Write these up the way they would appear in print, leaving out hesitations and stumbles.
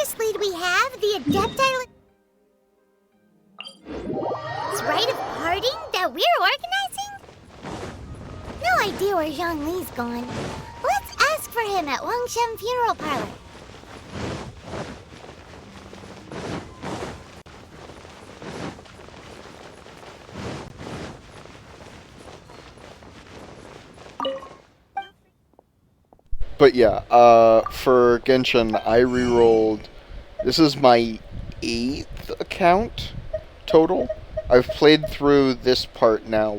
latest lead we have, the Adepti... Rite of parting that we're organizing? No idea where Zhongli's gone. Let's ask for him at Wangshen Funeral Parlor. But yeah, for Genshin, I rerolled. This is my 8th account total. I've played through this part now.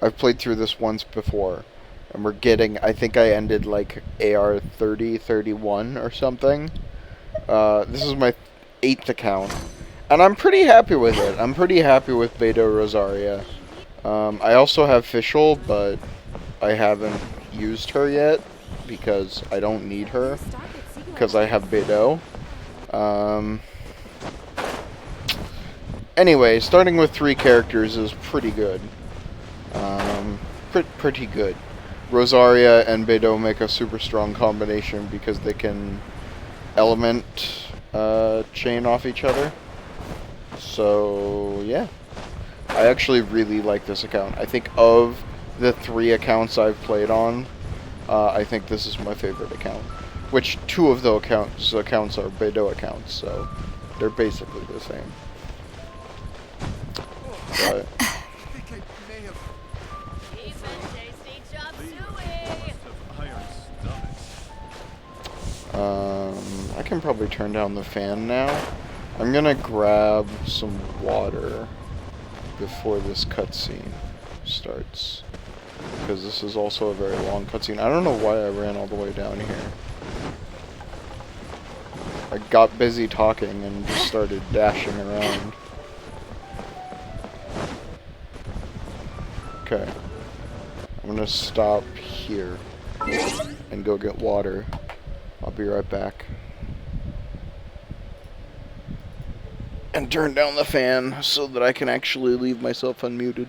I've played through this once before. And we're getting. I think I ended like AR 30, 31 or something. This is my 8th account. And I'm pretty happy with it. I'm pretty happy with Beidou Rosaria. I also have Fischl, but I haven't used her yet because I don't need her because I have Beidou. Anyway, starting with 3 characters is pretty good. Pretty good. Rosaria and Beidou make a super strong combination because they can element chain off each other. So, yeah. I actually really like this account. I think of the 3 accounts I've played on, I think this is my favorite account. Which 2 of the accounts are Beidou accounts, so they're basically the same. But I can probably turn down the fan now. I'm gonna grab some water before this cutscene starts, because this is also a very long cutscene. I don't know why I ran all the way down here. I got busy talking and just started dashing around. Okay. I'm gonna stop here and go get water. I'll be right back. And turn down the fan so that I can actually leave myself unmuted.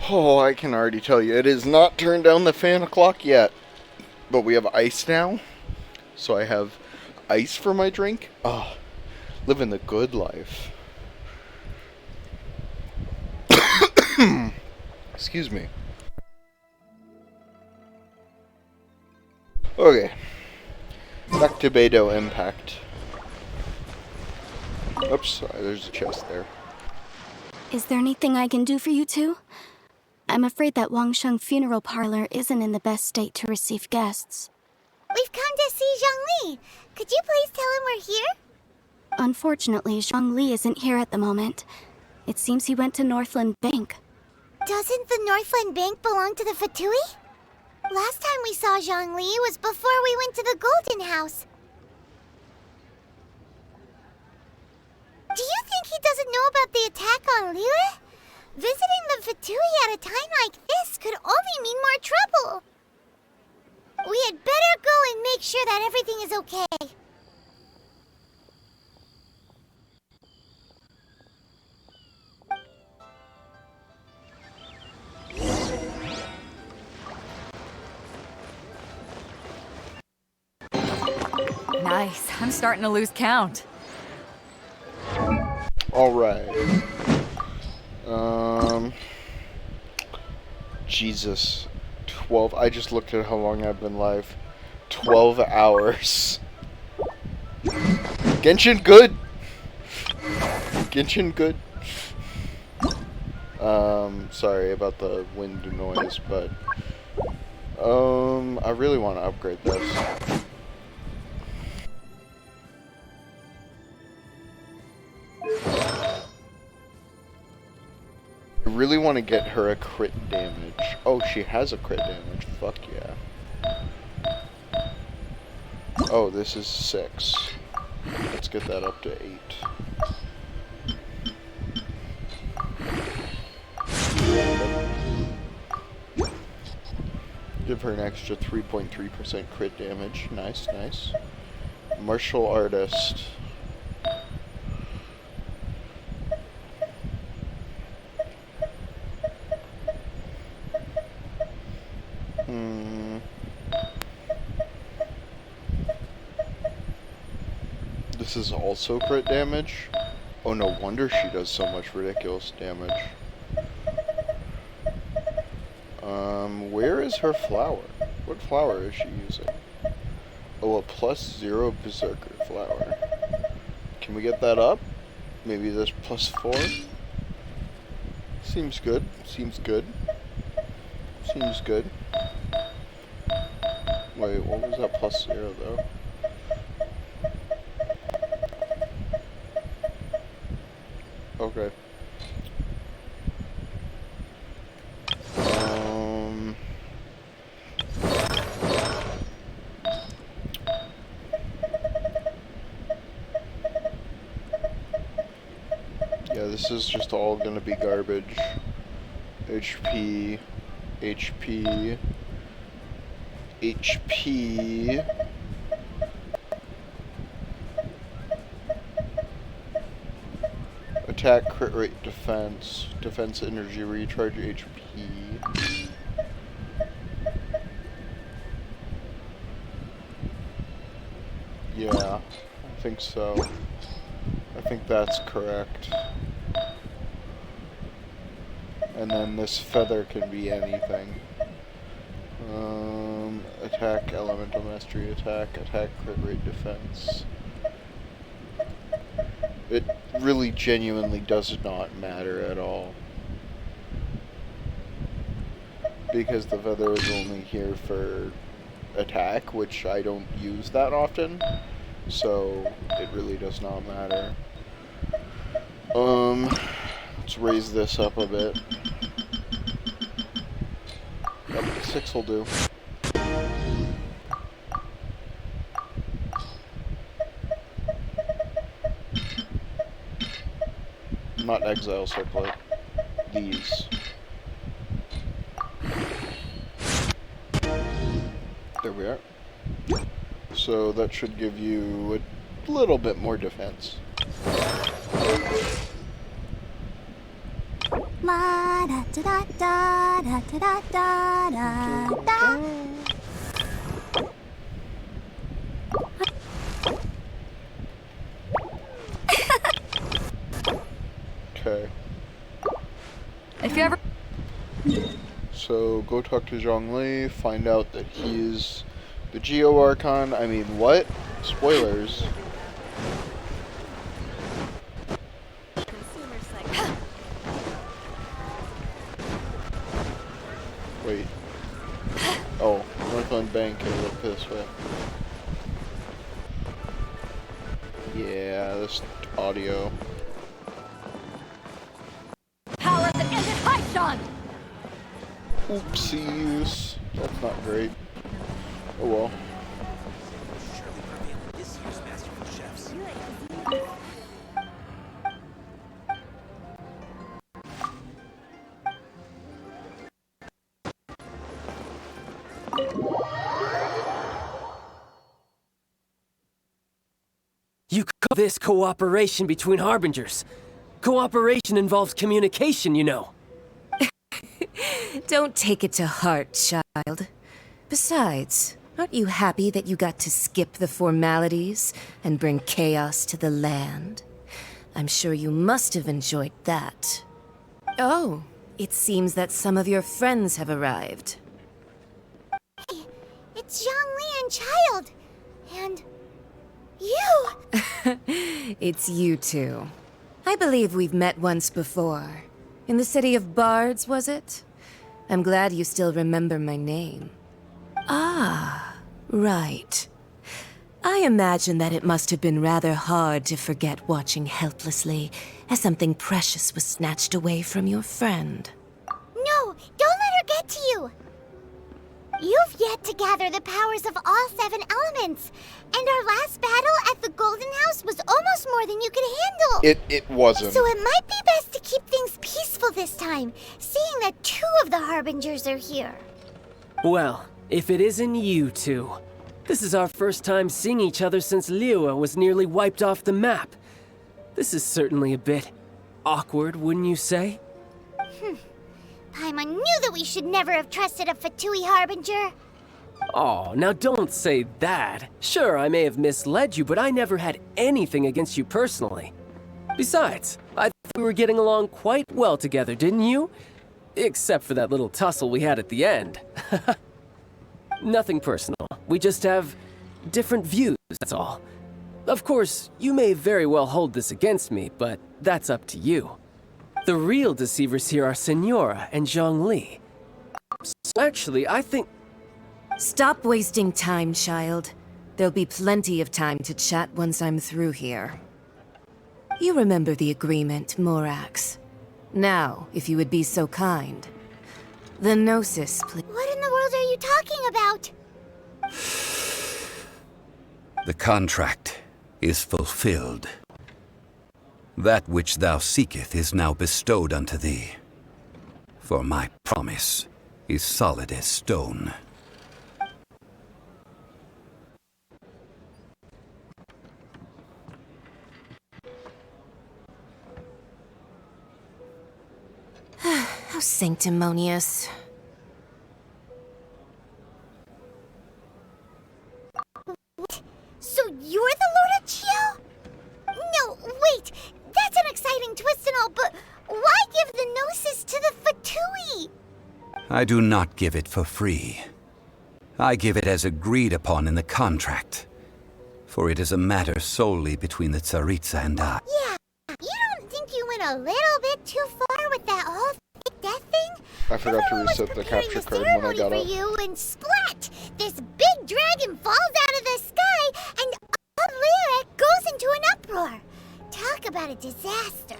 Oh, I can already tell you, it is not turned down the fan o'clock yet. But we have ice now. So I have ice for my drink. Oh, living the good life. Excuse me. Okay. Back to Beidou Impact. Oops, sorry, there's a chest there. Is there anything I can do for you two? I'm afraid that Wangsheng funeral parlor isn't in the best state to receive guests. We've come to see Zhongli. Could you please tell him we're here? Unfortunately, Zhongli isn't here at the moment. It seems he went to Northland Bank. Doesn't the Northland Bank belong to the Fatui? Last time we saw Zhongli was before we went to the Golden House. Do you think he doesn't know about the attack on Liyue? Visiting the Fatui at a time like this could only mean more trouble. We had better go and make sure that everything is okay. Nice. I'm starting to lose count. Alright. Jesus. 12. I just looked at how long I've been live. 12 hours. Genshin good! Genshin good. Sorry about the wind noise, but I really want to upgrade this. I really want to get her a crit damage. Oh, she has a crit damage. Fuck yeah. Oh, this is 6. Let's get that up to 8. Give her an extra 3.3% crit damage. Nice, nice. Martial artist. This is also crit damage. Oh, no wonder she does so much ridiculous damage. Where is her flower? What flower is she using? Oh, a +0 Berserker flower. Can we get that up? Maybe this +4? Seems good. Seems good. Seems good. Wait, what was that +0 though? Okay. Yeah, this is just all gonna be garbage. HP, HP, HP. Attack, crit rate, defense, defense, energy, recharge, HP. Yeah, I think so. I think that's correct. And then this feather can be anything. Attack, elemental mastery, attack, crit rate, defense. It really genuinely does not matter at all. Because the feather is only here for attack, which I don't use that often. So it really does not matter. Let's raise this up a bit. Yep, 6 will do. Not exile circlet. These. There we are. So that should give you a little bit more defense. da da da da da da da. Okay. If you ever... So go talk to Zhongli, find out that he's the Geo Archon. I mean, what? Spoilers. Wait. Oh, Northland Bank is up this way. Yeah, this audio. Power that ended Haishan! Oopsies. That's not great. Oh well. You call this cooperation between Harbingers. Cooperation involves communication, you know. Don't take it to heart, child. Besides, aren't you happy that you got to skip the formalities and bring chaos to the land? I'm sure you must have enjoyed that. Oh, it seems that some of your friends have arrived. Hey, it's Zhongli and Child. And you! It's you two. I believe we've met once before. In the city of Bards, was it? I'm glad you still remember my name. Ah, right. I imagine that it must have been rather hard to forget watching helplessly as something precious was snatched away from your friend. No, don't let her get to you! You've yet to gather the powers of all 7 elements, and our last battle at the Golden House was almost more than you could handle. It wasn't. So it might be best to keep things peaceful this time, seeing that 2 of the Harbingers are here. Well, if it isn't you two. This is our first time seeing each other since Liyue was nearly wiped off the map. This is certainly a bit awkward, wouldn't you say? Paimon knew that we should never have trusted a Fatui Harbinger. Oh, now don't say that. Sure, I may have misled you, but I never had anything against you personally. Besides, I thought we were getting along quite well together, didn't you? Except for that little tussle we had at the end. Nothing personal. We just have different views, that's all. Of course, you may very well hold this against me, but that's up to you. The real deceivers here are Senora and Zhongli. So actually, I think... Stop wasting time, child. There'll be plenty of time to chat once I'm through here. You remember the agreement, Morax. Now, if you would be so kind. The Gnosis, please. What in the world are you talking about? The contract is fulfilled. That which thou seeketh is now bestowed unto thee. For my promise is solid as stone. How sanctimonious. So you're the Lord of Chio? No, wait! That's an exciting twist and all, but why give the Gnosis to the Fatui? I do not give it for free. I give it as agreed upon in the contract. For it is a matter solely between the Tsaritsa and I. Yeah, you don't think you went a little bit too far with that whole fake death thing? I forgot to Everyone was reset the preparing capture the card when I ceremony got for up. you, and splat! This big dragon falls out of the sky, and all Lyric goes into an uproar. Talk about a disaster.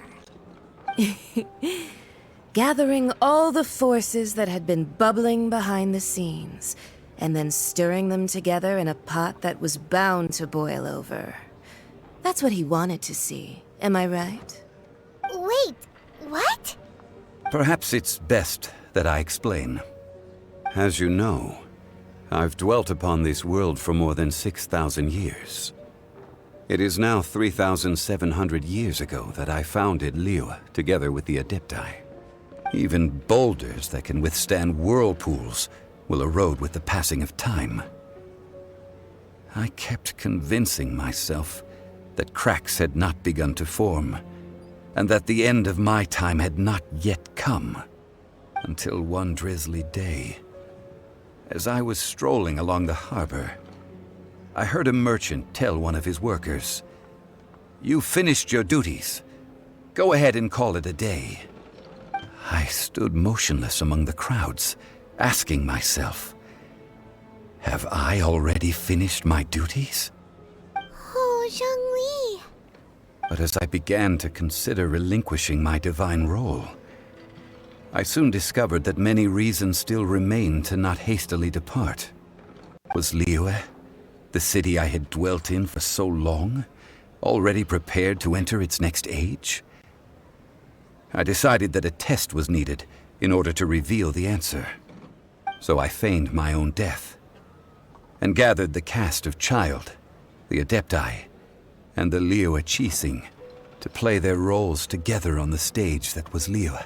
Gathering all the forces that had been bubbling behind the scenes, and then stirring them together in a pot that was bound to boil over. That's what he wanted to see, am I right? Wait, what? Perhaps it's best that I explain. As you know, I've dwelt upon this world for more than 6,000 years. It is now 3,700 years ago that I founded Liyue together with the Adepti. Even boulders that can withstand whirlpools will erode with the passing of time. I kept convincing myself that cracks had not begun to form, and that the end of my time had not yet come, until one drizzly day, as I was strolling along the harbor, I heard a merchant tell one of his workers, "You've finished your duties. Go ahead and call it a day." I stood motionless among the crowds, asking myself, have I already finished my duties? Oh, Zhongli. But as I began to consider relinquishing my divine role, I soon discovered that many reasons still remained to not hastily depart. Was Liyue, the city I had dwelt in for so long, already prepared to enter its next age? I decided that a test was needed in order to reveal the answer. So I feigned my own death, and gathered the cast of Child, the Adepti, and the Liyue Qixing to play their roles together on the stage that was Liyue.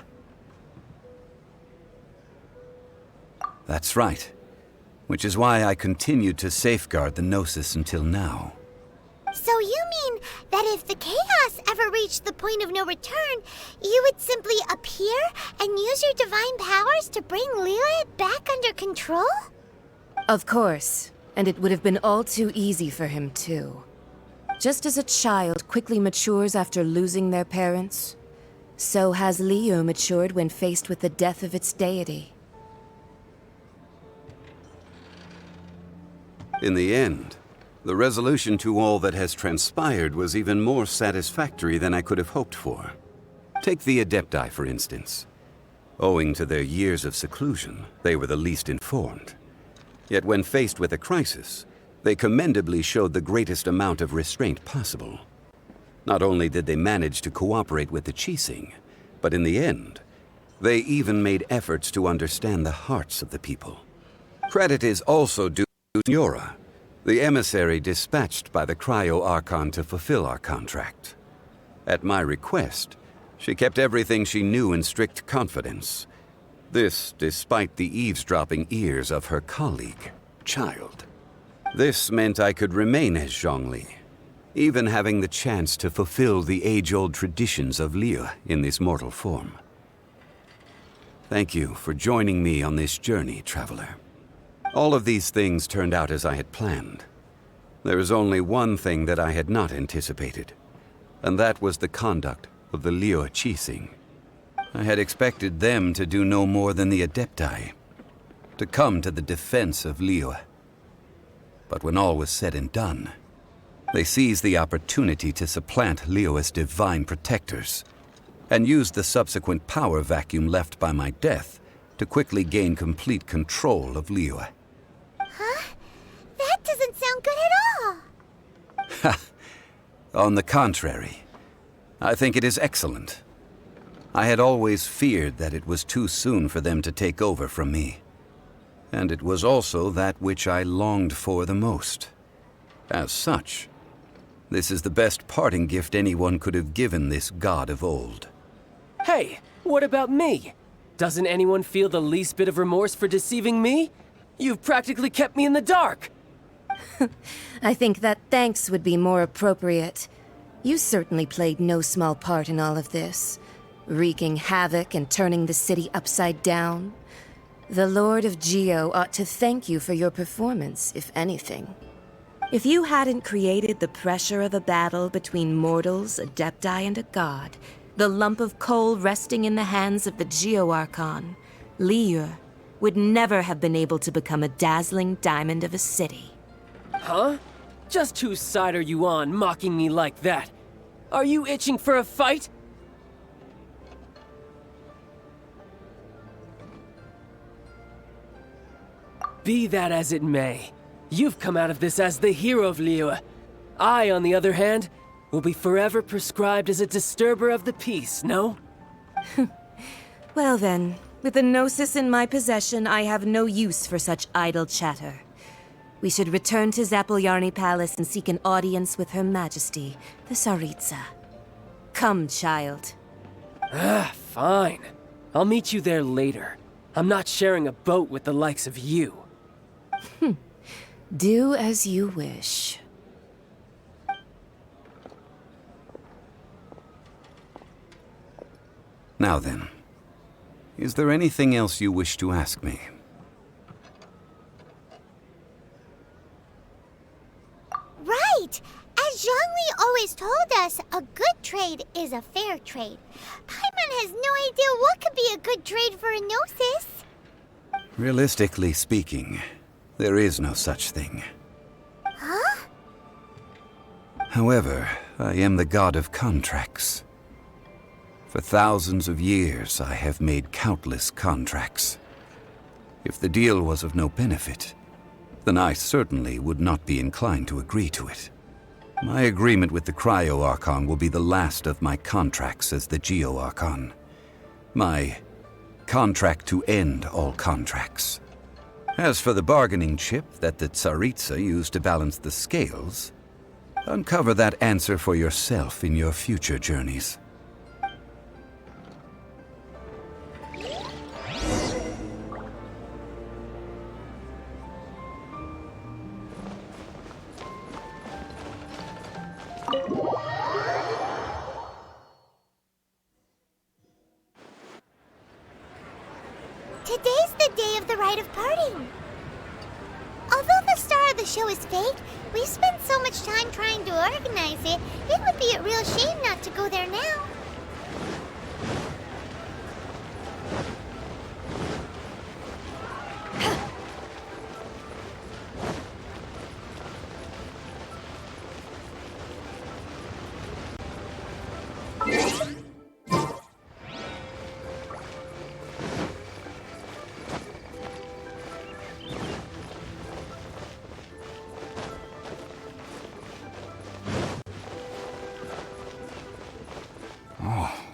That's right, which is why I continued to safeguard the Gnosis until now. So you mean that if the chaos ever reached the point of no return, you would simply appear and use your divine powers to bring Liyue back under control? Of course, and it would have been all too easy for him too. Just as a child quickly matures after losing their parents, so has Liyue matured when faced with the death of its deity. In the end, the resolution to all that has transpired was even more satisfactory than I could have hoped for. Take the Adepti, for instance. Owing to their years of seclusion, they were the least informed. Yet when faced with a crisis, they commendably showed the greatest amount of restraint possible. Not only did they manage to cooperate with the Qixing, but in the end, they even made efforts to understand the hearts of the people. Credit is also due to Nyora, the emissary dispatched by the Cryo-Archon to fulfill our contract. At my request, she kept everything she knew in strict confidence. This despite the eavesdropping ears of her colleague, Child. This meant I could remain as Zhongli, even having the chance to fulfill the age-old traditions of Liyue in this mortal form. Thank you for joining me on this journey, traveler. All of these things turned out as I had planned. There is only one thing that I had not anticipated, and that was the conduct of the Liyue Qixing. I had expected them to do no more than the Adepti, to come to the defense of Liyue. But when all was said and done, they seized the opportunity to supplant Liyue's divine protectors, and used the subsequent power vacuum left by my death to quickly gain complete control of Liyue. Huh? That doesn't sound good at all. On the contrary, I think it is excellent. I had always feared that it was too soon for them to take over from me. And it was also that which I longed for the most. As such, this is the best parting gift anyone could have given this god of old. Hey, what about me? Doesn't anyone feel the least bit of remorse for deceiving me? You've practically kept me in the dark. I think that thanks would be more appropriate. You certainly played no small part in all of this, wreaking havoc and turning the city upside down. The Lord of Geo ought to thank you for your performance, if anything. If you hadn't created the pressure of a battle between mortals, Adepti, and a god, the lump of coal resting in the hands of the Geo-Archon, Liyue, would never have been able to become a dazzling diamond of a city. Huh? Just whose side are you on, mocking me like that? Are you itching for a fight? Be that as it may, you've come out of this as the hero of Liyue. I, on the other hand, will be forever prescribed as a disturber of the peace, no? Well then, with the Gnosis in my possession, I have no use for such idle chatter. We should return to Zapolyarny Palace and seek an audience with Her Majesty, the Tsaritsa. Come, child. Fine. I'll meet you there later. I'm not sharing a boat with the likes of you. Do as you wish. Now then, is there anything else you wish to ask me? Right! As Zhongli always told us, a good trade is a fair trade. Paimon has no idea what could be a good trade for a Gnosis. Realistically speaking, there is no such thing. Huh? However, I am the god of contracts. For thousands of years, I have made countless contracts. If the deal was of no benefit, then I certainly would not be inclined to agree to it. My agreement with the Cryo-Archon will be the last of my contracts as the Geo-Archon. My contract to end all contracts. As for the bargaining chip that the Tsaritsa used to balance the scales, uncover that answer for yourself in your future journeys. Today's the day of the rite of parting. Although the star of the show is fake, we spent so much time trying to organize it, it would be a real shame not to go there now.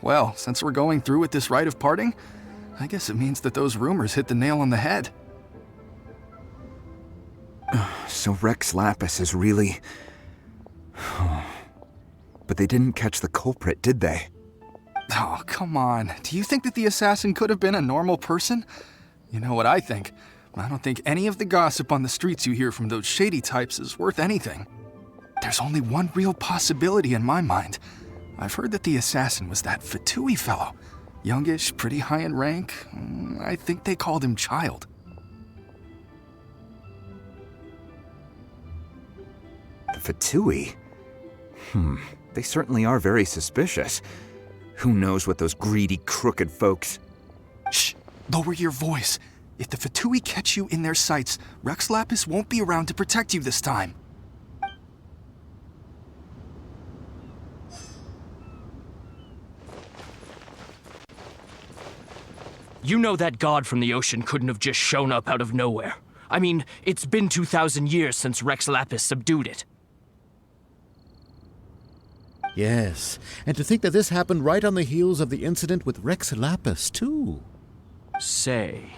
Well, since we're going through with this rite of parting, I guess it means that those rumors hit the nail on the head. So Rex Lapis is really... But they didn't catch the culprit, did they? Oh, come on. Do you think that the assassin could have been a normal person? You know what I think. I don't think any of the gossip on the streets you hear from those shady types is worth anything. There's only one real possibility in my mind. I've heard that the assassin was that Fatui fellow. Youngish, pretty high in rank. I think they called him Child. The Fatui? They certainly are very suspicious. Who knows what those greedy, crooked folks... Shh! Lower your voice. If the Fatui catch you in their sights, Rex Lapis won't be around to protect you this time. You know that god from the ocean couldn't have just shown up out of nowhere. I mean, it's been 2,000 years since Rex Lapis subdued it. Yes, and to think that this happened right on the heels of the incident with Rex Lapis, too. Say,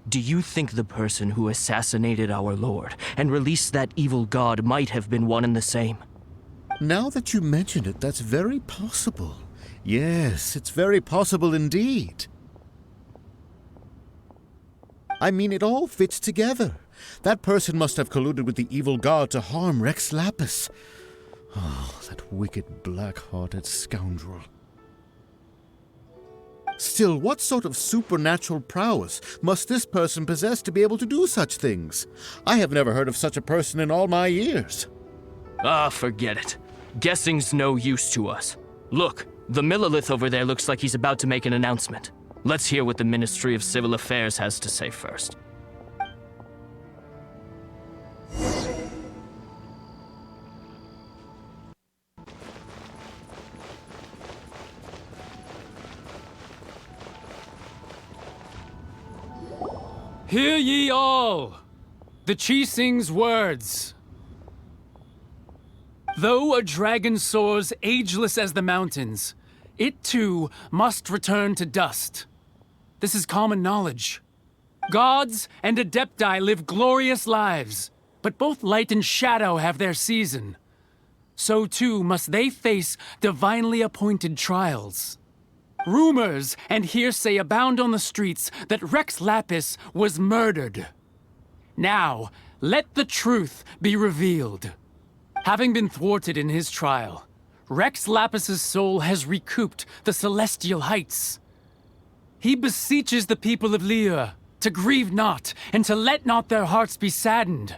do you think the person who assassinated our lord and released that evil god might have been one and the same? Now that you mention it, that's very possible. Yes, it's very possible indeed. I mean, it all fits together. That person must have colluded with the evil god to harm Rex Lapis. Oh, that wicked, black-hearted scoundrel. Still, what sort of supernatural prowess must this person possess to be able to do such things? I have never heard of such a person in all my years. Ah, forget it. Guessing's no use to us. Look, the Millilith over there looks like he's about to make an announcement. Let's hear what the Ministry of Civil Affairs has to say first. Hear ye all, the Chising's words. Though a dragon soars ageless as the mountains, it too must return to dust. This is common knowledge. Gods and Adepti live glorious lives, but both light and shadow have their season. So too must they face divinely appointed trials. rumors and hearsay abound on the streets that Rex Lapis was murdered. Now, let the truth be revealed. Having been thwarted in his trial, Rex Lapis's soul has recouped the celestial heights. He beseeches the people of Liyue to grieve not and to let not their hearts be saddened.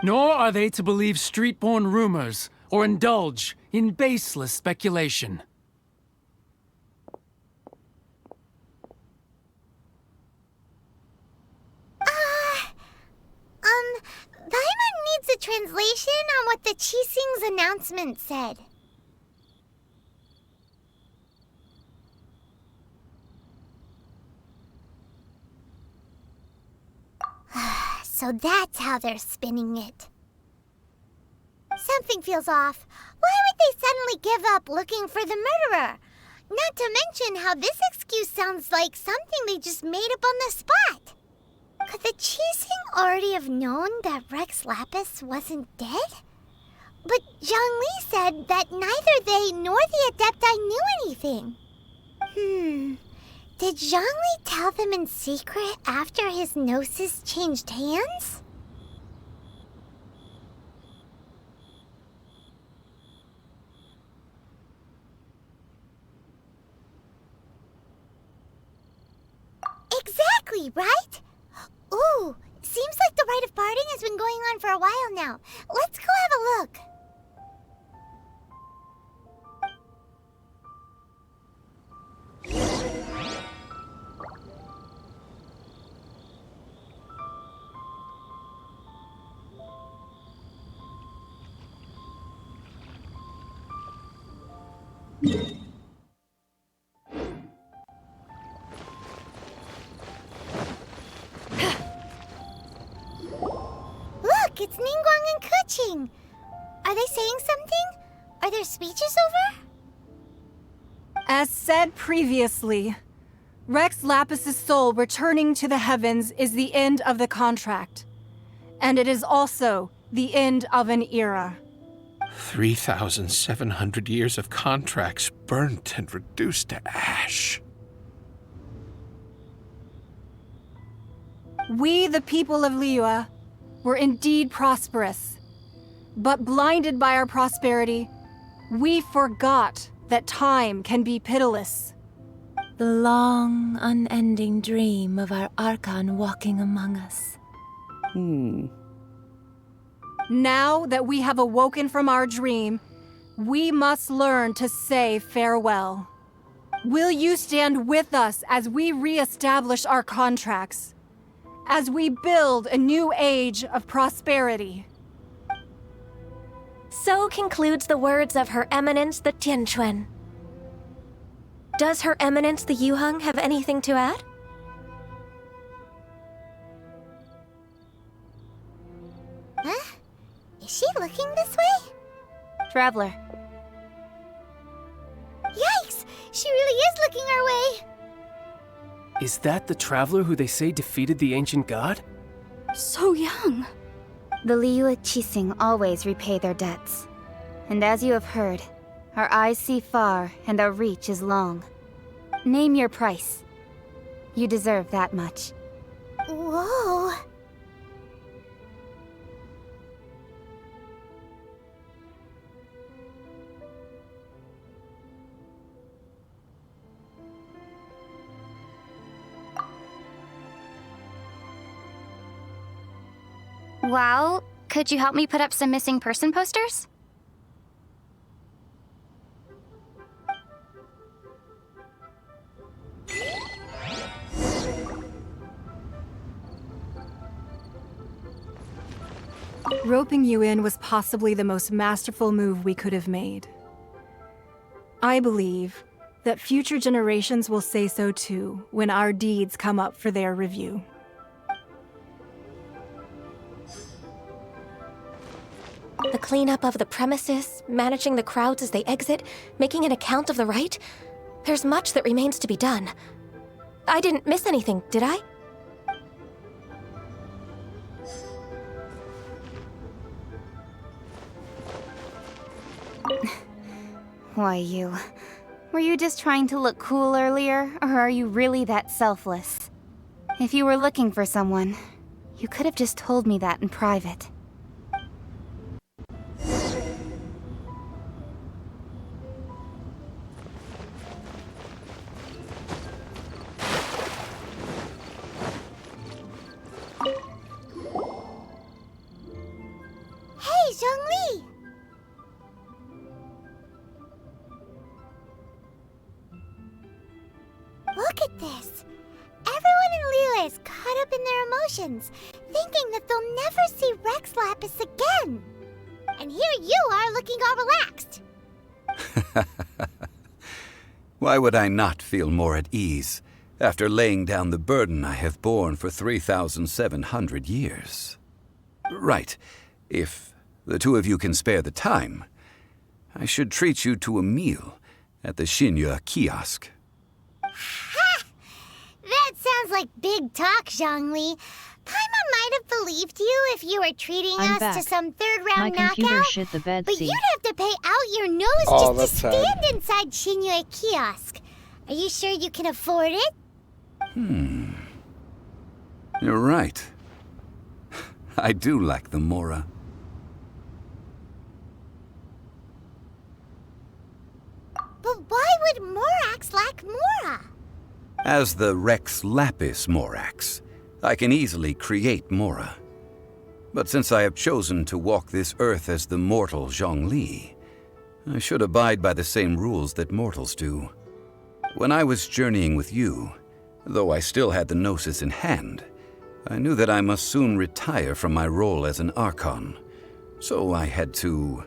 Nor are they to believe street-born rumors or indulge in baseless speculation. Paimon needs a translation on what the Qixing's announcement said. So that's how they're spinning it. Something feels off. Why would they suddenly give up looking for the murderer? Not to mention how this excuse sounds like something they just made up on the spot. Could the Qixing already have known that Rex Lapis wasn't dead? But Zhongli said that neither they nor the Adepti knew anything. Did Zhongli tell them in secret after his gnosis changed hands? Exactly, right? Ooh, seems like the rite of parting has been going on for a while now. Let's go have a look. Look, it's Ningguang and Keqing. Are they saying something? Are their speeches over? As said previously, Rex Lapis's soul returning to the heavens is the end of the contract. And it is also the end of an era. 3,700 years of contracts burnt and reduced to ash. We, the people of Liyue, were indeed prosperous. But blinded by our prosperity, we forgot that time can be pitiless. The long, unending dream of our Archon walking among us. Now that we have awoken from our dream, we must learn to say farewell. Will you stand with us as we re-establish our contracts? As we build a new age of prosperity? So concludes the words of Her Eminence the Tianquan. Does Her Eminence the Yuheng have anything to add? Huh? Is she looking this way? Traveler. Yikes! She really is looking our way! Is that the traveler who they say defeated the ancient god? So young. The Liyue Qixing always repay their debts. And as you have heard, our eyes see far and our reach is long. Name your price. You deserve that much. Whoa! Well, could you help me put up some missing person posters? Roping you in was possibly the most masterful move we could have made. I believe that future generations will say so too when our deeds come up for their review. The cleanup of the premises, managing the crowds as they exit, making an account of the rite? There's much that remains to be done. I didn't miss anything, did I? Why, you Were you just trying to look cool earlier, or are you really that selfless? If you were looking for someone, you could have just told me that in private. Hey, Zhongli! Look at this. Everyone in Liyue is caught up in their emotions, thinking that they'll never see Rex Lapis again. And here you are looking all relaxed. Why would I not feel more at ease after laying down the burden I have borne for 3,700 years? Right. If the two of you can spare the time, I should treat you to a meal at the Xinyue kiosk. Ha! That sounds like big talk, Zhongli. Paimon might have believed you if you were treating I'm us back. to some third-round My knockout. computer shit the bed But seat. you'd have to pay out your nose Oh, just to that's sad. stand inside Xinyue kiosk. Are you sure you can afford it? You're right. I do lack the Mora. But why would Morax lack Mora? As the Rex Lapis Morax, I can easily create Mora. But since I have chosen to walk this earth as the mortal Zhongli, I should abide by the same rules that mortals do. When I was journeying with you, though I still had the Gnosis in hand, I knew that I must soon retire from my role as an Archon, so I had to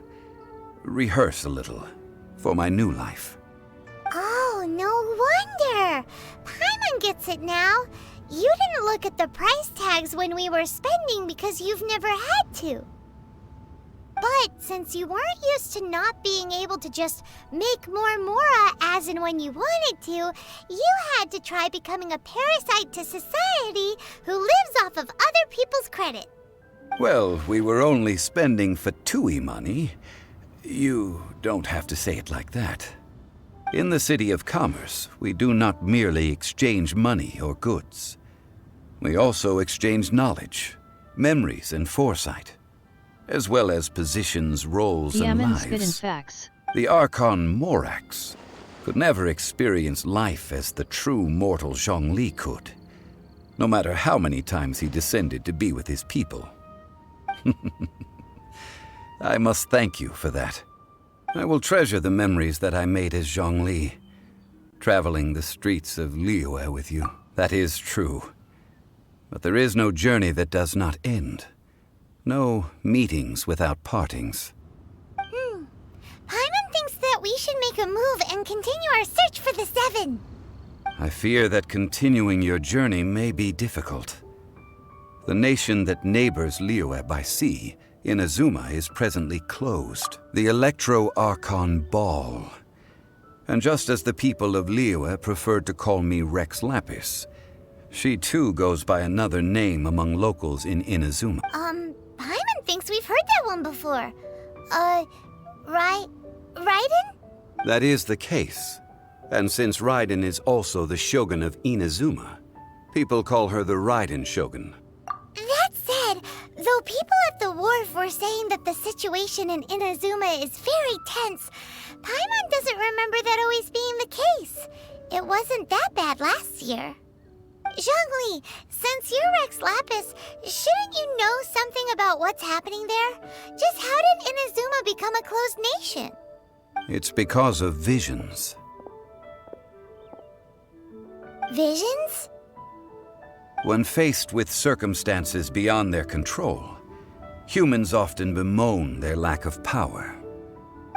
rehearse a little for my new life. Oh, no wonder. Paimon gets it now. You didn't look at the price tags when we were spending because you've never had to. But since you weren't used to not being able to just make more Mora as and when you wanted to, you had to try becoming a parasite to society who lives off of other people's credit. Well, we were only spending Fatui money. You don't have to say it like that. In the City of Commerce, we do not merely exchange money or goods. We also exchange knowledge, memories, and foresight, as well as positions, roles, and DM and spit in lives. facts. The Archon Morax could never experience life as the true mortal Zhongli could, no matter how many times he descended to be with his people. I must thank you for that. I will treasure the memories that I made as Zhongli, traveling the streets of Liyue with you. That is true. But there is no journey that does not end. No meetings without partings. Paimon thinks that we should make a move and continue our search for the Seven. I fear that continuing your journey may be difficult. The nation that neighbors Liyue by sea, Inazuma, is presently closed. The Electro-Archon Ball. And just as the people of Liyue preferred to call me Rex Lapis, she too goes by another name among locals in Inazuma. Paimon thinks we've heard that one before. Raiden? That is the case. And since Raiden is also the Shogun of Inazuma, people call her the Raiden Shogun. That said, though people at the wharf were saying that the situation in Inazuma is very tense, Paimon doesn't remember that always being the case. It wasn't that bad last year. Zhongli, since you're Rex Lapis, shouldn't you know something about what's happening there? Just how did Inazuma become a closed nation? It's because of visions. Visions? When faced with circumstances beyond their control, humans often bemoan their lack of power.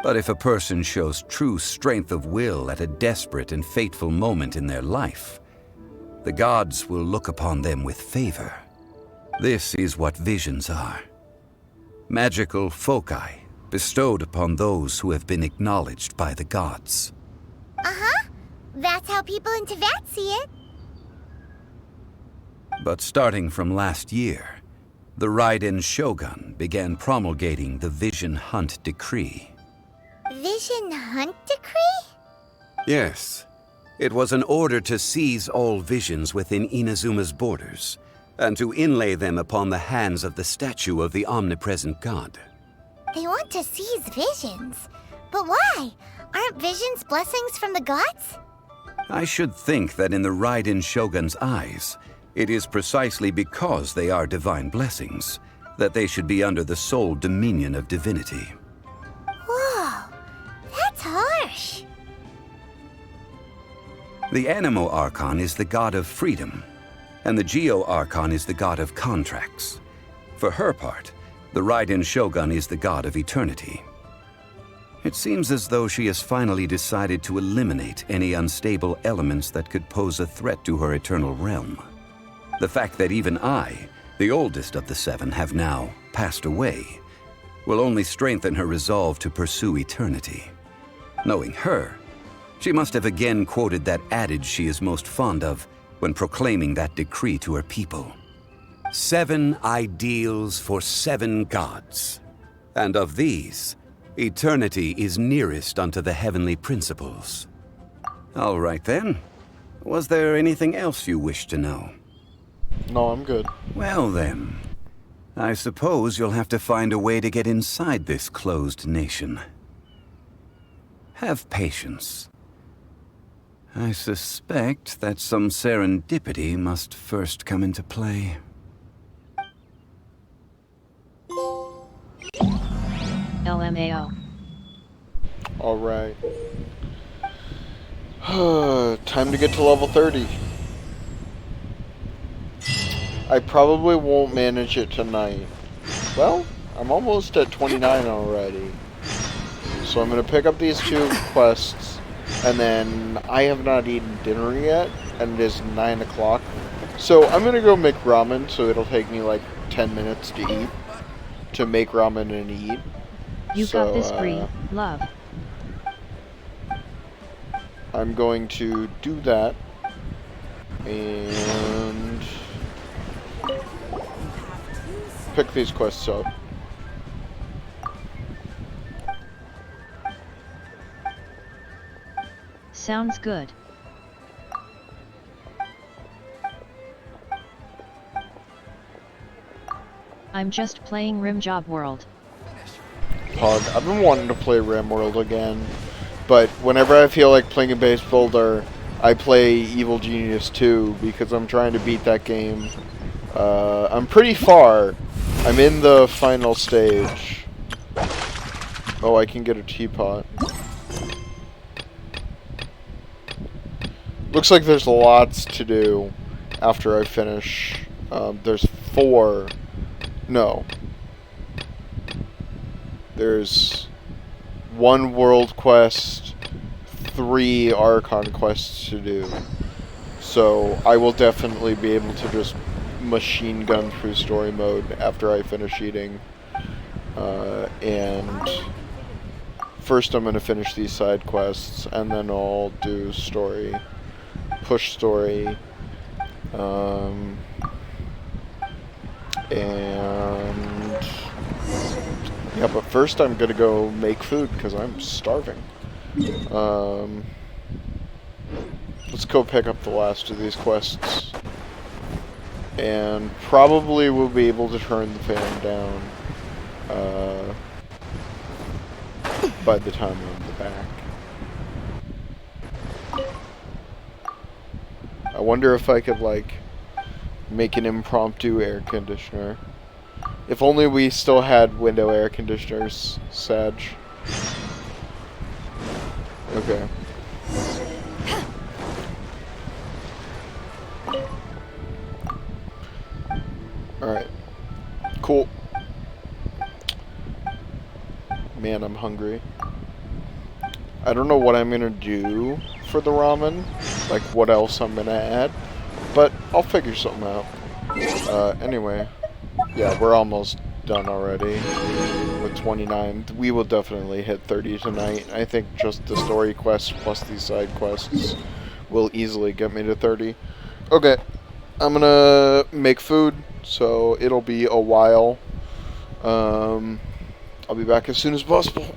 But if a person shows true strength of will at a desperate and fateful moment in their life, the gods will look upon them with favor. This is what visions are. Magical foci bestowed upon those who have been acknowledged by the gods. Uh-huh. That's how people in Teyvat see it. But starting from last year, the Raiden Shogun began promulgating the Vision Hunt Decree. Vision Hunt Decree? Yes. It was an order to seize all visions within Inazuma's borders, and to inlay them upon the hands of the statue of the omnipresent god. They want to seize visions. But why? Aren't visions blessings from the gods? I should think that in the Raiden Shogun's eyes, it is precisely because they are divine blessings that they should be under the sole dominion of divinity. Whoa, that's harsh. The Animo Archon is the god of freedom, and the Geo Archon is the god of contracts. For her part, the Raiden Shogun is the god of eternity. It seems as though she has finally decided to eliminate any unstable elements that could pose a threat to her eternal realm. The fact that even I, the oldest of the seven, have now passed away, will only strengthen her resolve to pursue eternity. Knowing her, she must have again quoted that adage she is most fond of when proclaiming that decree to her people. 7 ideals for 7 gods, and of these, eternity is nearest unto the heavenly principles. All right then. Was there anything else you wish to know? No, I'm good. Well then, I suppose you'll have to find a way to get inside this closed nation. Have patience. I suspect that some serendipity must first come into play. LMAO. Alright. Time to get to level 30. I probably won't manage it tonight. Well, I'm almost at 29 already. So I'm going to pick up these 2 quests, and then I have not eaten dinner yet, and it is 9 o'clock. So I'm going to go make ramen, so it'll take me like 10 minutes to eat. To make ramen and eat. You got this free, love. I'm going to do that. And pick these quests up. Sounds good. I'm just playing Rimjob World. Pog. I've been wanting to play Rim World again, but whenever I feel like playing a base builder, I play Evil Genius 2 because I'm trying to beat that game. I'm pretty far. I'm in the final stage. Oh, I can get a teapot. Looks like there's lots to do after I finish. There's 4. No. There's 1 world quest, 3 Archon quests to do. So I will definitely be able to just machine gun through story mode after I finish eating. And first I'm going to finish these side quests, and then I'll do story. Push story. And yeah, but first I'm gonna go make food because I'm starving. Let's go pick up the last of these quests, and probably we'll be able to turn the fan down by the time I'm back. I wonder if I could like make an impromptu air conditioner. If only we still had window air conditioners, Sag. Okay. Alright. Cool. Man, I'm hungry. I don't know what I'm gonna do for the ramen, like what else I'm gonna add, but I'll figure something out. Anyway, yeah, we're almost done already with 29. We will definitely hit 30 tonight. I think just the story quests plus these side quests will easily get me to 30. Okay, I'm gonna make food, so it'll be a while. I'll be back as soon as possible.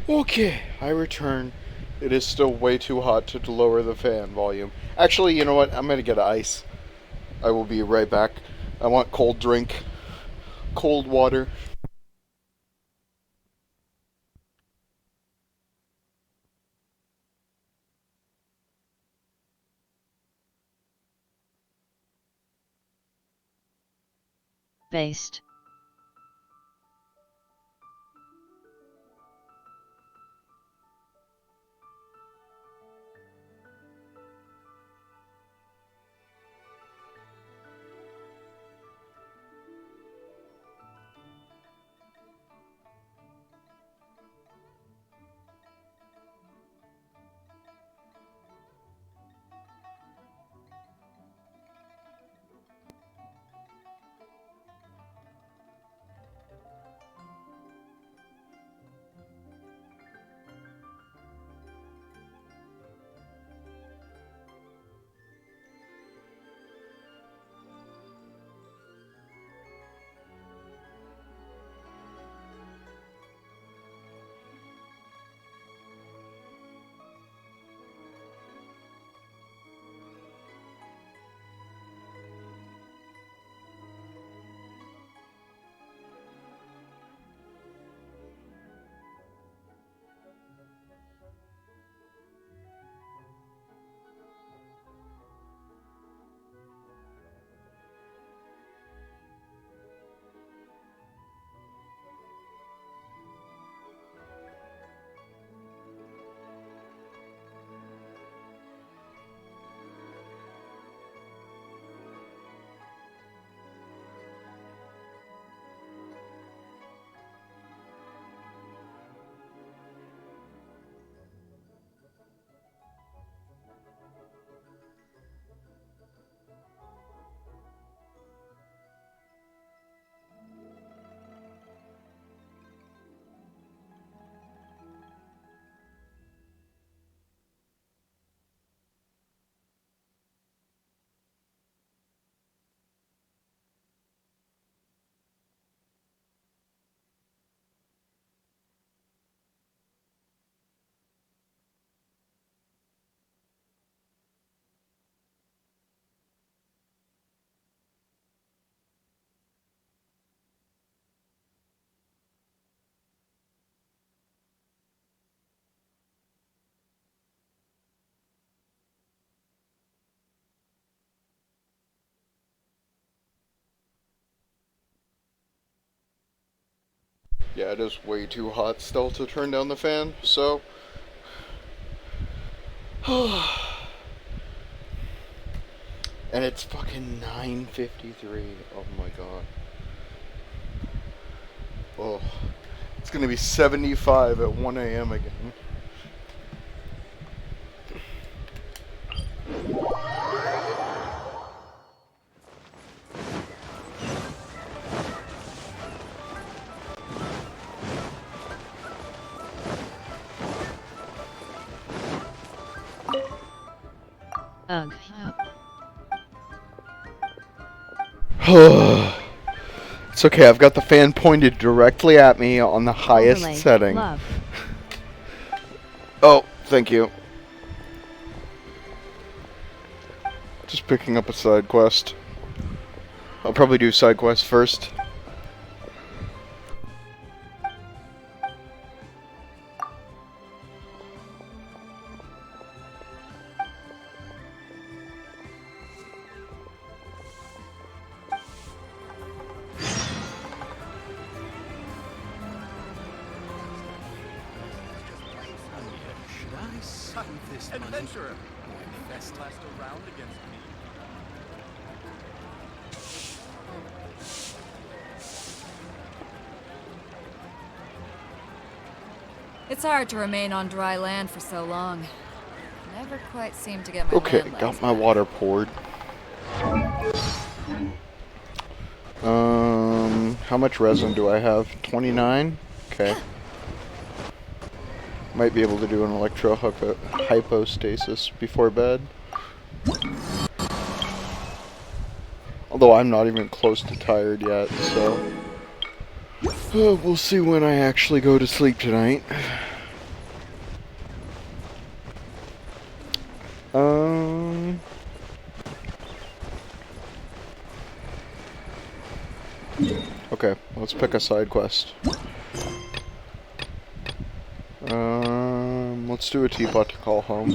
Okay, I return. It is still way too hot to lower the fan volume. Actually, you know what? I'm gonna get ice. I will be right back. I want cold drink. Cold water. Based. Yeah, it is way too hot still to turn down the fan, so... And it's fucking 9:53. Oh my god. Oh. It's gonna be 75 at 1 a.m. again. Ugh. It's okay, I've got the fan pointed directly at me on the highest Overlay. setting. Love. Oh, thank you. Just picking up a side quest. I'll probably do side quest first. Adventurer! Best last around against me. It's hard to remain on dry land for so long. Never quite seem to get my Okay, land got my water poured. How much resin do I have? 29? Okay. Might be able to do an hypostasis before bed. Although I'm not even close to tired yet, so... we'll see when I actually go to sleep tonight. Okay, let's pick a side quest. Let's do a teapot to call home.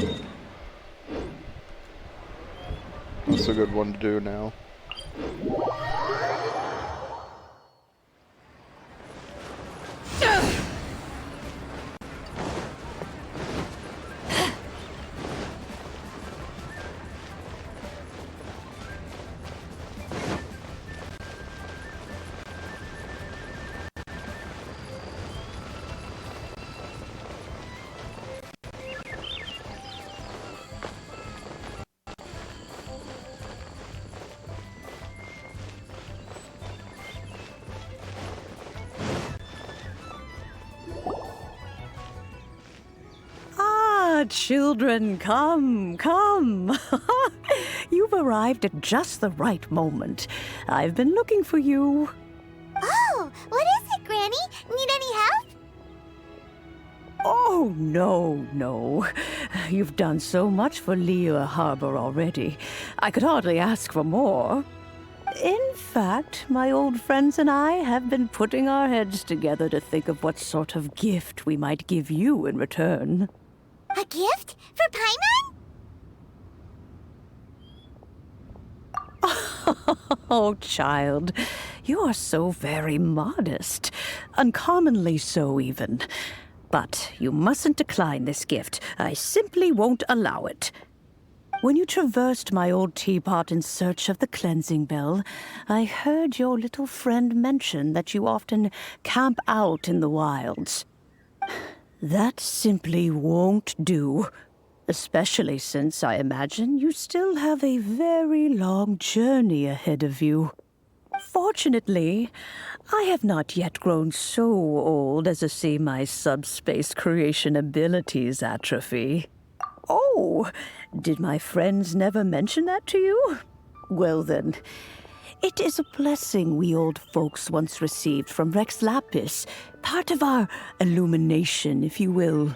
That's a good one to do now. Children, come, come. You've arrived at just the right moment. I've been looking for you. Oh, what is it, Granny? Need any help? Oh, no. You've done so much for Liyue Harbor already. I could hardly ask for more. In fact, my old friends and I have been putting our heads together to think of what sort of gift we might give you in return. A gift? For Paimon? Oh, child, you are so very modest. Uncommonly so, even. But you mustn't decline this gift. I simply won't allow it. When you traversed my old teapot in search of the cleansing bell, I heard your little friend mention that you often camp out in the wilds. That simply won't do, especially since I imagine you still have a very long journey ahead of you. Fortunately, I have not yet grown so old as to see my subspace creation abilities atrophy. Oh, did my friends never mention that to you? Well then, it is a blessing we old folks once received from Rex Lapis, part of our illumination, if you will.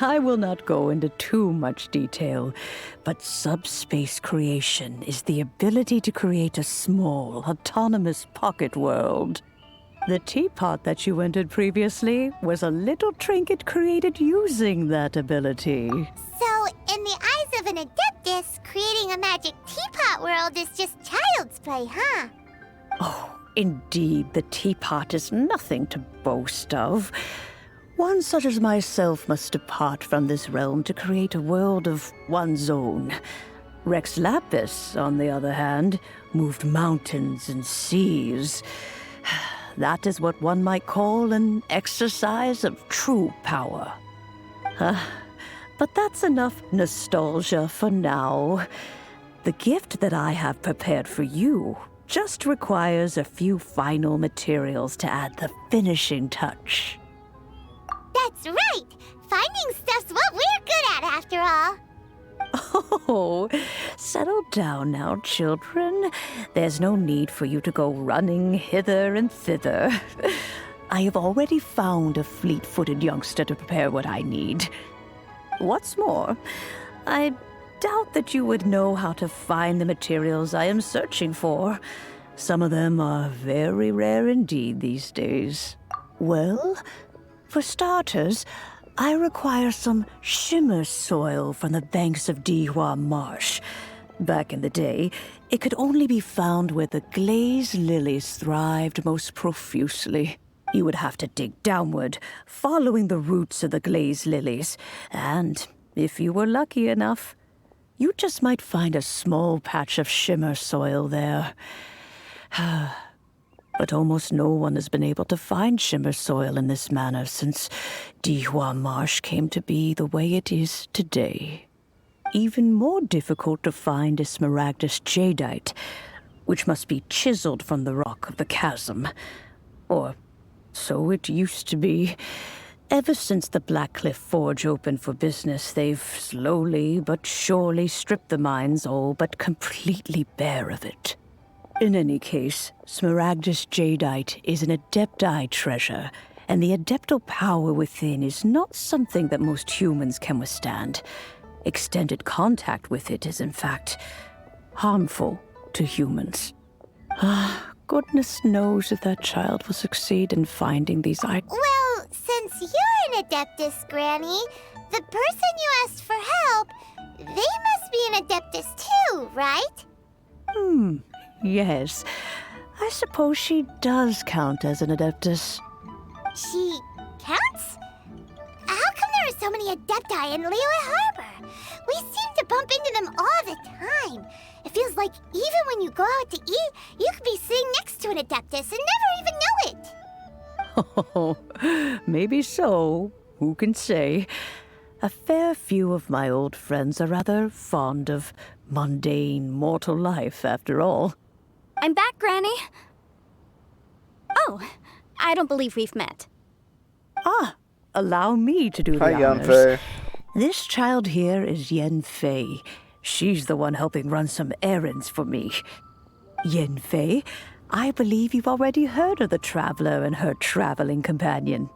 I will not go into too much detail, but subspace creation is the ability to create a small, autonomous pocket world. The teapot that you entered previously was a little trinket created using that ability. So, in the eyes of an Adeptus, creating a magic teapot world is just child's play, huh? Oh, indeed, the teapot is nothing to boast of. One such as myself must depart from this realm to create a world of one's own. Rex Lapis, on the other hand, moved mountains and seas. That is what one might call an exercise of true power. But that's enough nostalgia for now. The gift that I have prepared for you just requires a few final materials to add the finishing touch. That's right! Finding stuff's what we're good at, after all. Oh, settle down now, children. There's no need for you to go running hither and thither. I have already found a fleet-footed youngster to prepare what I need. What's more, I doubt that you would know how to find the materials I am searching for. Some of them are very rare indeed these days. Well, for starters, I require some shimmer soil from the banks of Dihua Marsh. Back in the day, it could only be found where the glazed lilies thrived most profusely. You would have to dig downward, following the roots of the glazed lilies, and if you were lucky enough, you just might find a small patch of shimmer soil there. But almost no one has been able to find shimmer soil in this manner since Dihua Marsh came to be the way it is today. Even more difficult to find is smaragdus jadeite, which must be chiseled from the rock of the chasm. Or so it used to be. Ever since the Blackcliff Forge opened for business, they've slowly but surely stripped the mines all but completely bare of it. In any case, smaragdus jadeite is an adepti treasure, and the adeptal power within is not something that most humans can withstand. Extended contact with it is, in fact, harmful to humans. Goodness knows if that child will succeed in finding these items. Well, since you're an Adeptus, Granny, the person you asked for help, they must be an Adeptus too, right? Yes. I suppose she does count as an Adeptus. She counts? How come there are so many Adepti in Liyue Harbor? We seem to bump into them all the time. It feels like even when you go out to eat, you could be sitting next to an Adeptus and never even know it. Oh, maybe so. Who can say? A fair few of my old friends are rather fond of mundane mortal life, after all. I'm back, Granny. Oh, I don't believe we've met. Ah, allow me to do the Hi, honors. Yanfei. This child here is Yanfei. She's the one helping run some errands for me. Yanfei, I believe you've already heard of the Traveler and her traveling companion.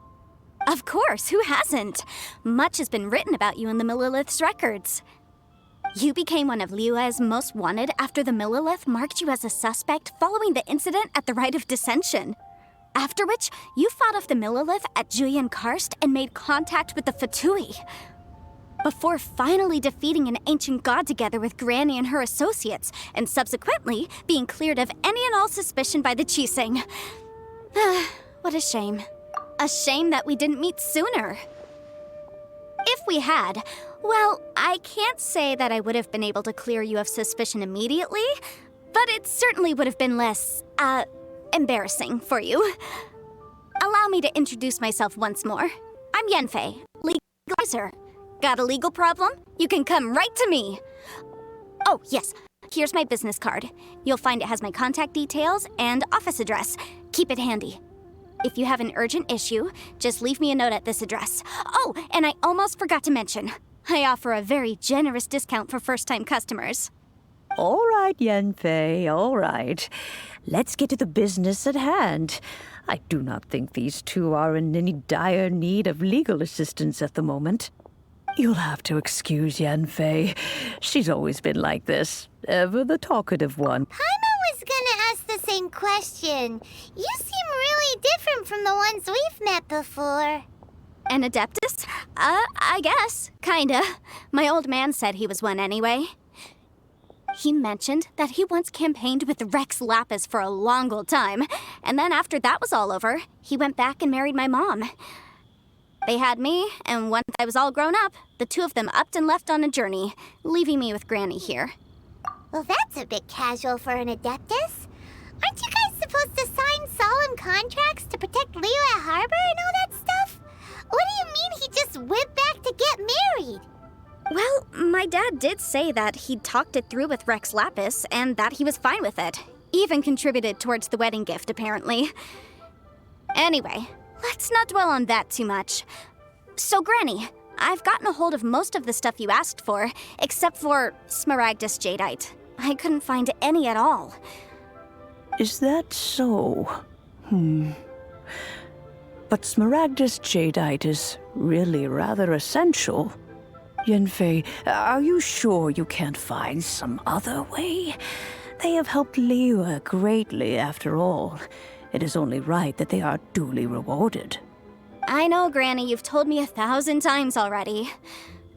Of course, who hasn't? Much has been written about you in the Millilith's records. You became one of Liyue's most wanted after the Millilith marked you as a suspect following the incident at the Rite of Dissension. After which, you fought off the Millilith at Julian Karst and made contact with the Fatui. Before finally defeating an ancient god together with Granny and her associates, and subsequently being cleared of any and all suspicion by the Chising. What a shame. A shame that we didn't meet sooner. If we had, well, I can't say that I would have been able to clear you of suspicion immediately, but it certainly would have been less, embarrassing for you. Allow me to introduce myself once more. I'm Yanfei, legal advisor. Got a legal problem? You can come right to me. Oh, yes, here's my business card. You'll find it has my contact details and office address. Keep it handy. If you have an urgent issue, just leave me a note at this address. Oh, and I almost forgot to mention, I offer a very generous discount for first-time customers. All right, Yanfei, all right. Let's get to the business at hand. I do not think these two are in any dire need of legal assistance at the moment. You'll have to excuse Yanfei. She's always been like this, ever the talkative one. Paimon was gonna ask the same question. You seem really different from the ones we've met before. An Adeptus? I guess. Kinda. My old man said he was one anyway. He mentioned that he once campaigned with Rex Lapis for a long old time, and then after that was all over, he went back and married my mom. They had me, and once I was all grown up, the two of them upped and left on a journey, leaving me with Granny here. Well, that's a bit casual for an Adeptus. Aren't you guys supposed to sign solemn contracts to protect Liyue Harbor and all that stuff? What do you mean he just went back to get married? Well, my dad did say that he'd talked it through with Rex Lapis, and that he was fine with it. Even contributed towards the wedding gift, apparently. Anyway, let's not dwell on that too much. So, Granny, I've gotten a hold of most of the stuff you asked for, except for Smaragdus Jadeite. I couldn't find any at all. Is that so? But Smaragdus Jadeite is really rather essential. Yanfei, are you sure you can't find some other way? They have helped Liyue greatly, after all. It is only right that they are duly rewarded. I know, Granny, you've told me 1,000 times already.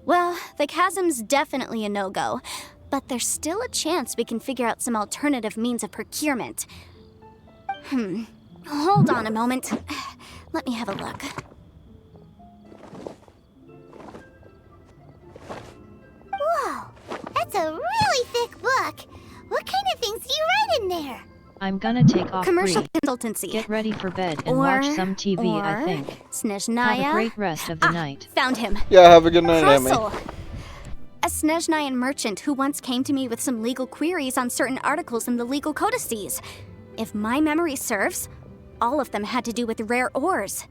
Well, the chasm's definitely a no-go, but there's still a chance we can figure out some alternative means of procurement. Hold on a moment. Let me have a look. Whoa, that's a really thick book. What kind of things do you write in there? I'm gonna take off Commercial free. consultancy. Get ready for bed and watch some TV, I think. Snezhnaya. Have a great rest of the night. Found him. Yeah, have a good night, Amy. Russell. A Snezhnayan merchant who once came to me with some legal queries on certain articles in the legal codices. If my memory serves, all of them had to do with rare ores.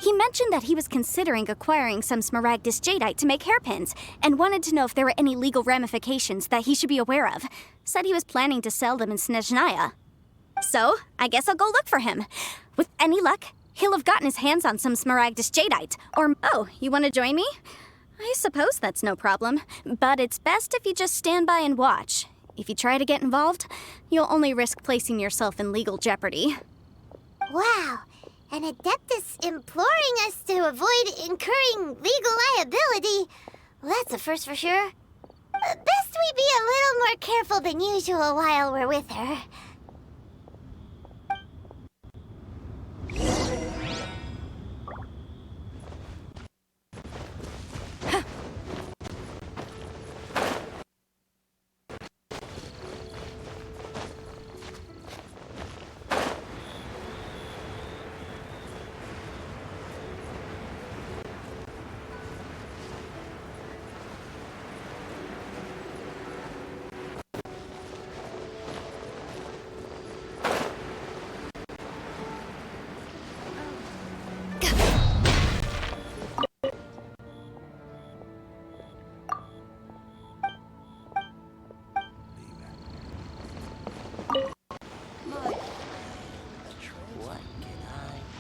He mentioned that he was considering acquiring some Smaragdus Jadeite to make hairpins, and wanted to know if there were any legal ramifications that he should be aware of. Said he was planning to sell them in Snezhnaya. So, I guess I'll go look for him. With any luck, he'll have gotten his hands on some Smaragdus Jadeite. Or, oh, you want to join me? I suppose that's no problem, but it's best if you just stand by and watch. If you try to get involved, you'll only risk placing yourself in legal jeopardy. Wow, an Adeptus imploring us to avoid incurring legal liability. Well, that's a first for sure. Best we be a little more careful than usual while we're with her.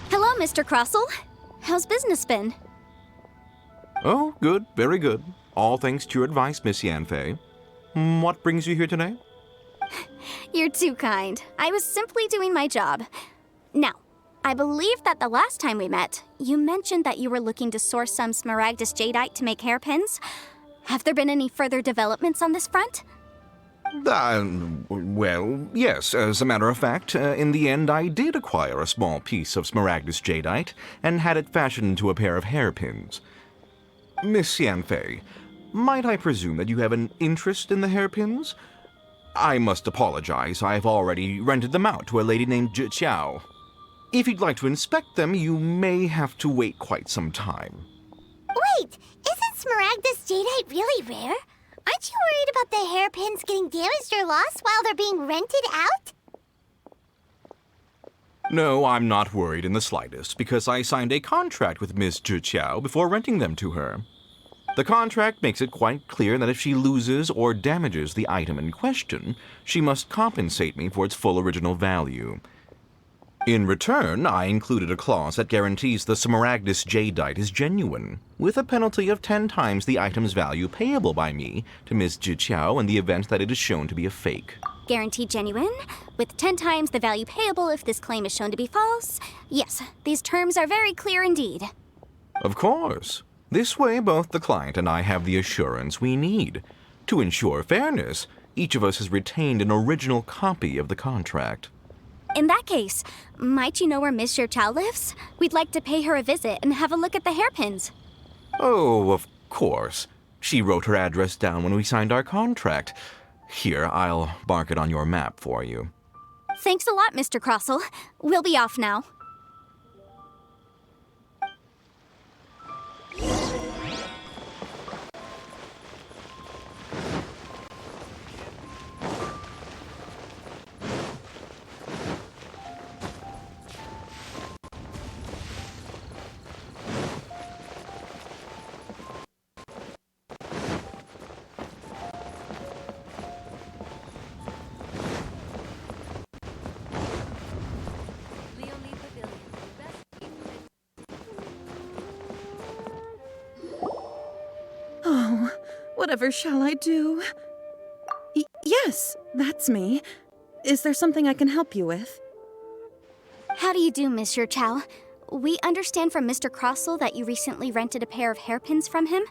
Hello, Mr. Crossell. How's business been? Oh, good, very good. All thanks to your advice, Miss Yanfei. What brings you here today? You're too kind. I was simply doing my job. Now, I believe that the last time we met, you mentioned that you were looking to source some Smaragdus jadeite to make hairpins. Have there been any further developments on this front? Well, yes. As a matter of fact, in the end, I did acquire a small piece of Smaragdus jadeite and had it fashioned into a pair of hairpins. Miss Yanfei, might I presume that you have an interest in the hairpins? I must apologize. I've already rented them out to a lady named Zhi Qiao. If you'd like to inspect them, you may have to wait quite some time. Wait, isn't Smaragdus jadeite really rare? Aren't you worried about the hairpins getting damaged or lost while they're being rented out? No, I'm not worried in the slightest, because I signed a contract with Miss Zhi Qiao before renting them to her. The contract makes it quite clear that if she loses or damages the item in question, she must compensate me for its full original value. In return, I included a clause that guarantees the Smaragdus jadeite is genuine, with a penalty of 10 times the item's value payable by me to Miss Zhi Qiao in the event that it is shown to be a fake. Guaranteed genuine, with 10 times the value payable if this claim is shown to be false. Yes, these terms are very clear indeed. Of course. This way, both the client and I have the assurance we need. To ensure fairness, each of us has retained an original copy of the contract. In that case, might you know where Miss Zhi Qiao lives? We'd like to pay her a visit and have a look at the hairpins. Oh, of course. She wrote her address down when we signed our contract. Here, I'll mark it on your map for you. Thanks a lot, Mr. Crossell. We'll be off now. Oh, whatever shall I do? Yes, that's me. Is there something I can help you with? How do you do, Miss Zhi Qiao? We understand from Mr. Crossell that you recently rented a pair of hairpins from him.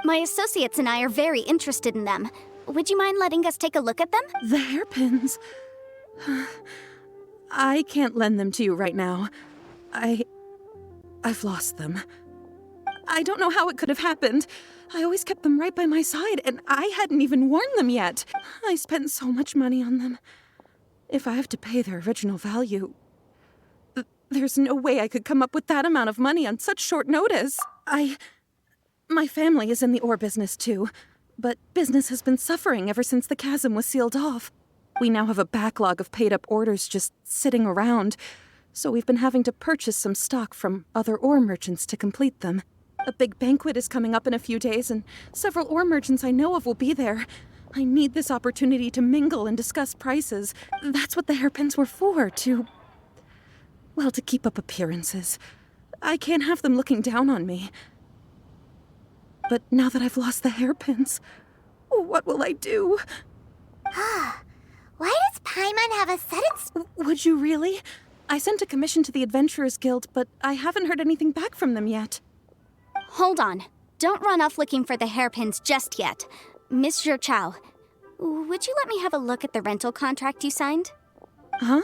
My associates and I are very interested in them. Would you mind letting us take a look at them? The hairpins? I can't lend them to you right now. I've lost them. I don't know how it could have happened. I always kept them right by my side, and I hadn't even worn them yet. I spent so much money on them. If I have to pay their original value, there's no way I could come up with that amount of money on such short notice. My family is in the ore business too, but business has been suffering ever since the chasm was sealed off. We now have a backlog of paid-up orders just sitting around, so we've been having to purchase some stock from other ore merchants to complete them. A big banquet is coming up in a few days, and several ore merchants I know of will be there. I need this opportunity to mingle and discuss prices. That's what the hairpins were for, to keep up appearances. I can't have them looking down on me. But now that I've lost the hairpins, what will I do? Why does Paimon have a sudden... Would you really? I sent a commission to the Adventurers Guild, but I haven't heard anything back from them yet. Hold on. Don't run off looking for the hairpins just yet. Miss Zhou, would you let me have a look at the rental contract you signed? Huh?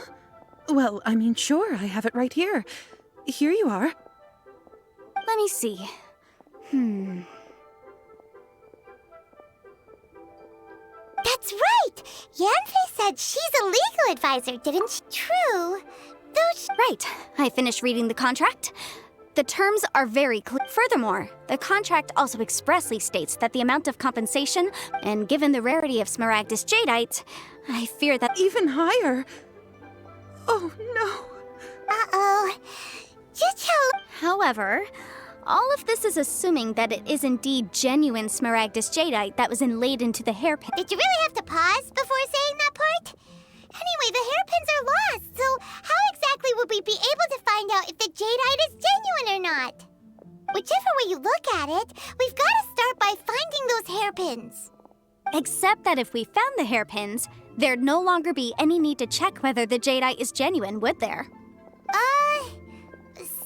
Well, I mean, sure, I have it right here. Here you are. Let me see. That's right! Yanfei said she's a legal advisor, didn't she? True. Right. I finished reading the contract. The terms are very clear. Furthermore, the contract also expressly states that the amount of compensation, and given the rarity of Smaragdus Jadeite, I fear that... Even higher? Oh, no. Uh-oh. However, all of this is assuming that it is indeed genuine Smaragdus Jadeite that was inlaid into the hairpin. Did you really have to pause before saying that part? Anyway, the hairpins are lost, so how exactly would we be able to find out if the jadeite is genuine or not? Whichever way you look at it, we've got to start by finding those hairpins. Except that if we found the hairpins, there'd no longer be any need to check whether the jadeite is genuine, would there?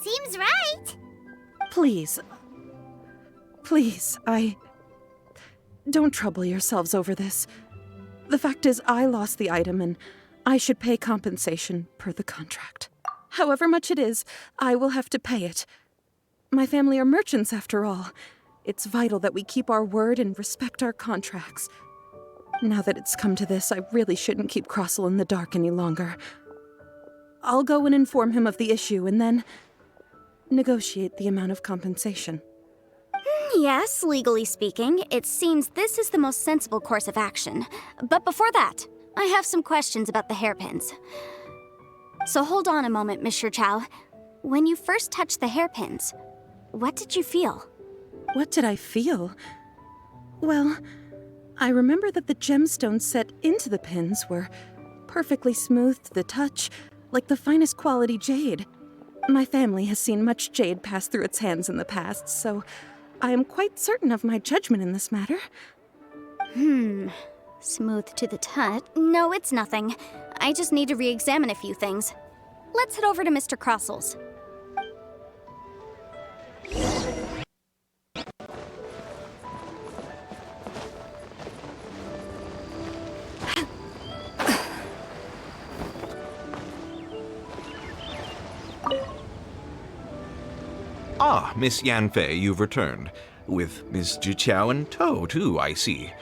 Seems right. Please, don't trouble yourselves over this. The fact is, I lost the item and I should pay compensation per the contract. However much it is, I will have to pay it. My family are merchants, after all. It's vital that we keep our word and respect our contracts. Now that it's come to this, I really shouldn't keep Crossell in the dark any longer. I'll go and inform him of the issue and then negotiate the amount of compensation. Yes, legally speaking, it seems this is the most sensible course of action. But before that, I have some questions about the hairpins. So hold on a moment, Miss Zhou. When you first touched the hairpins, what did you feel? What did I feel? Well, I remember that the gemstones set into the pins were perfectly smooth to the touch, like the finest quality jade. My family has seen much jade pass through its hands in the past, so I am quite certain of my judgment in this matter. Smooth to the touch? No, it's nothing. I just need to re-examine a few things. Let's head over to Mr. Crossell's. Ah, Miss Yanfei, you've returned. With Miss Zhiqiao in tow, too, I see.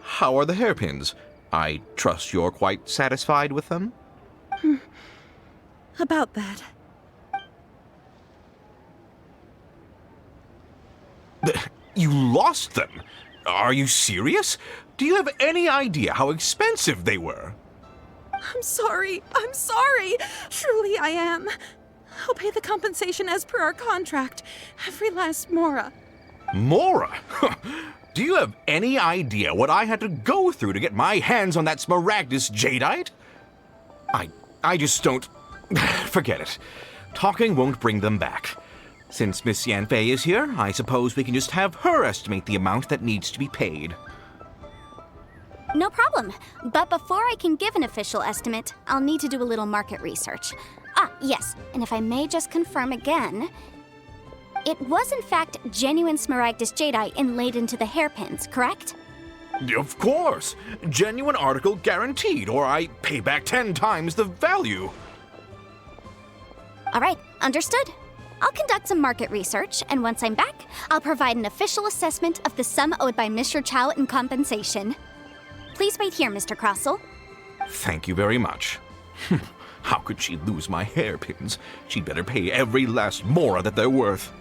How are the hairpins? I trust you're quite satisfied with them? About that. You lost them? Are you serious? Do you have any idea how expensive they were? I'm sorry. Truly I am. I'll pay the compensation as per our contract. Every last mora. Mora? Do you have any idea what I had to go through to get my hands on that Smaragdus Jadeite? I just don't... Forget it. Talking won't bring them back. Since Miss Yanfei is here, I suppose we can just have her estimate the amount that needs to be paid. No problem. But before I can give an official estimate, I'll need to do a little market research. Ah, yes, and if I may just confirm again, it was in fact genuine Smaragdus Jadeite inlaid into the hairpins, correct? Of course! Genuine article guaranteed, or I pay back 10 times the value. All right, understood. I'll conduct some market research, and once I'm back, I'll provide an official assessment of the sum owed by Mr. Chow in compensation. Please wait here, Mr. Crossell. Thank you very much. How could she lose my hairpins? She'd better pay every last mora that they're worth.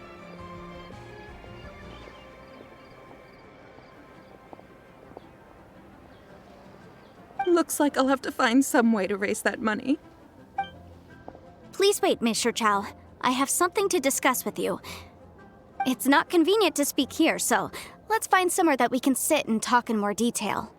Looks like I'll have to find some way to raise that money. Please wait, Mr. Chow. I have something to discuss with you. It's not convenient to speak here, so let's find somewhere that we can sit and talk in more detail.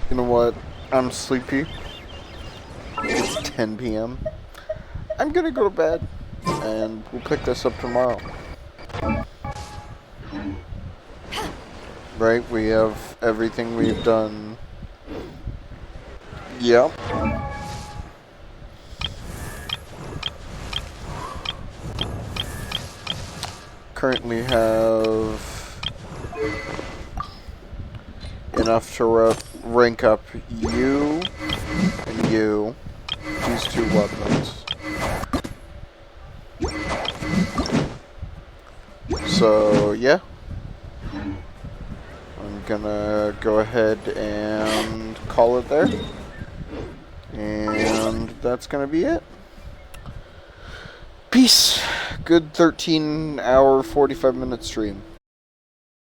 You know what? I'm sleepy. 10 p.m. I'm gonna go to bed, and we'll pick this up tomorrow. Right, we have everything we've done. Yep. Currently have enough to rank up you and you, these two weapons. So yeah, I'm gonna go ahead and call it there, and that's gonna be it. Peace. Good 13-hour, 45-minute stream.